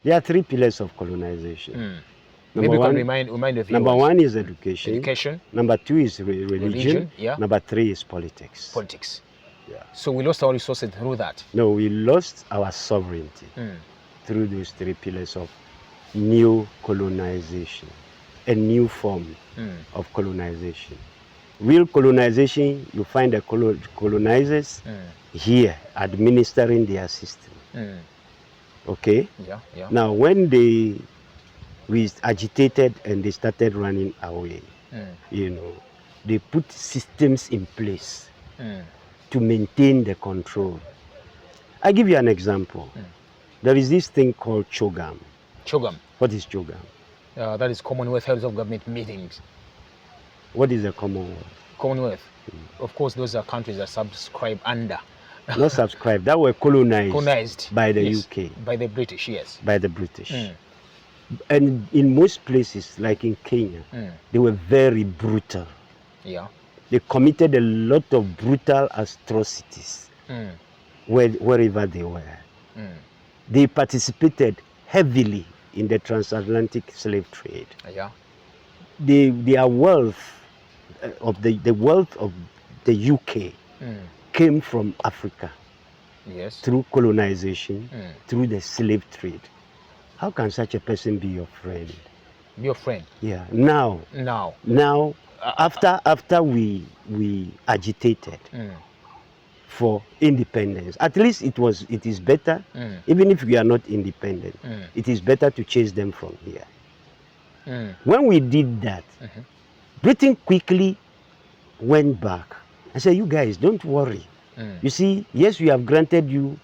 There are 3 pillars of colonization. Maybe you can remind the viewers. Number 1 is education. Education. Number 2 is religion. Yeah. Number 3 is politics. Politics. Yeah. So we lost our resources through that. No, we lost our sovereignty through those 3 pillars of neocolonization, a new form of colonization. Real colonization, you find the colonizers here administering their system. Okay? Yeah, yeah. Now, when we agitated and they started running away, you know, they put systems in place to maintain the control. I give you an example. There is this thing called CHOGM. CHOGM. What is CHOGM? That is Commonwealth Heads of Government Meetings. What is the Commonwealth? Commonwealth. Of course, those are countries that subscribe under. Not subscribed, that were colonized by the yes. UK. By the British, yes. By the British. And in most places, like in Kenya, they were very brutal. Yeah. They committed a lot of brutal atrocities wherever they were. They participated heavily in the transatlantic slave trade. Yeah. Their wealth, the wealth of the UK came from Africa. Yes. Through colonization, through the slave trade. How can such a person be your friend? Be your friend? Yeah. Now, after we agitated for independence, at least it is better, even if we are not independent, it is better to chase them from here. When we did that, Britain quickly went back and said, you guys, don't worry. You see, yes, we have granted you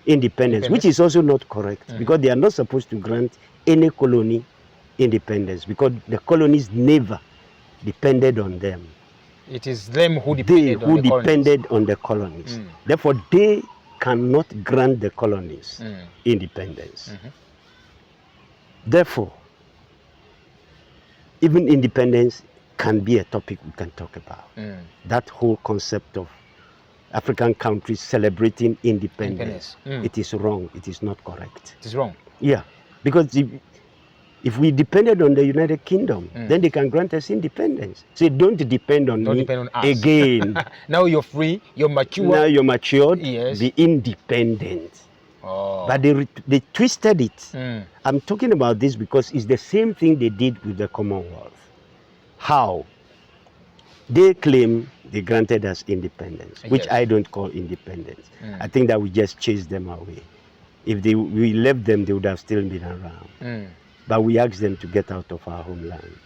independence, which is also not correct, because they are not supposed to grant any colony independence, because the colonies never depended on them. It is them who depended on the colonies. Therefore, they cannot grant the colonies independence. Therefore, even independence can be a topic we can talk about. That whole concept of African countries celebrating independence. It is wrong. It is not correct. It is wrong. Yeah, because if we depended on the United Kingdom, then they can grant us independence. So don't depend on me again. Now you're free, you're mature. Now you're matured, yes. Be independent. Oh. But they twisted it. I'm talking about this because it's the same thing they did with the Commonwealth. How? They claim they granted us independence, which I don't call independence. I think that we just chased them away. If we left them, they would have still been around. But we asked them to get out of our homeland.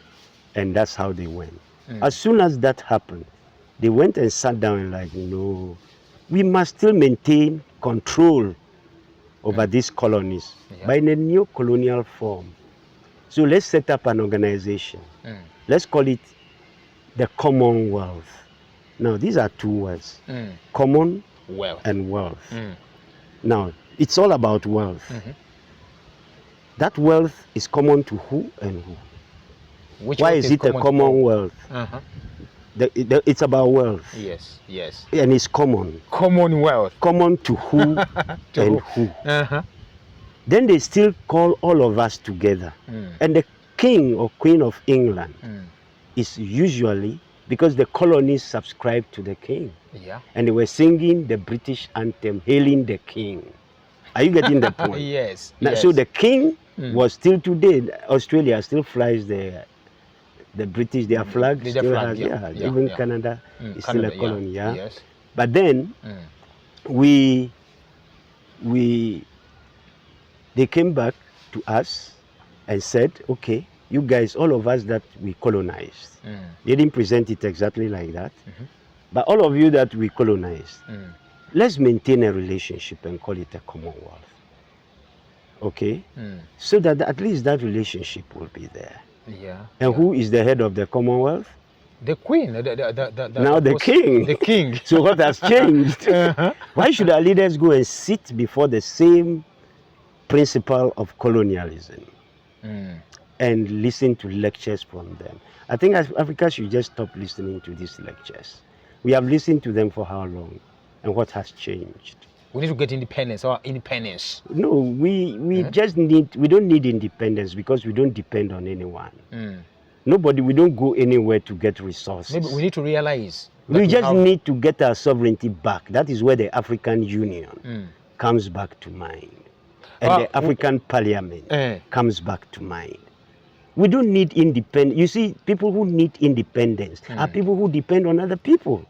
And that's how they went. As soon as that happened, they went and sat down and like, no, we must still maintain control over these colonies by in a new colonial form. So let's set up an organization. Let's call it the Commonwealth. Now, these are 2 words, common and wealth. Now, it's all about wealth. That wealth is common to who and who? Why is it a commonwealth? It's about wealth. Yes, yes. And it's common. Commonwealth. Common to who and who. Then they still call all of us together. And the king or queen of England is usually, because the colonies subscribed to the king. Yeah. And they were singing the British anthem, hailing the king. Are you getting the point? Yes, now, yes. So the king was still today, Australia still flies the British, their flag still has, even Canada is still a colony, Yes. But then, they came back to us and said, okay, you guys, all of us that we colonized, they didn't present it exactly like that, but all of you that we colonized, let's maintain a relationship and call it a Commonwealth. Okay? So that at least that relationship will be there. Yeah. And who is the head of the Commonwealth? The Queen. The king. The king. So what has changed? Why should our leaders go and sit before the same principle of colonialism and listen to lectures from them? I think Africa should just stop listening to these lectures. We have listened to them for how long? And what has changed? We need to get independence or independence. No, we just need, we don't need independence because we don't depend on anyone. Nobody, we don't go anywhere to get resources. Maybe we need to realize we just need to get our sovereignty back. That is where the African Union comes back to mind. And the African Parliament comes back to mind. We don't need independence. You see, people who need independence are people who depend on other people.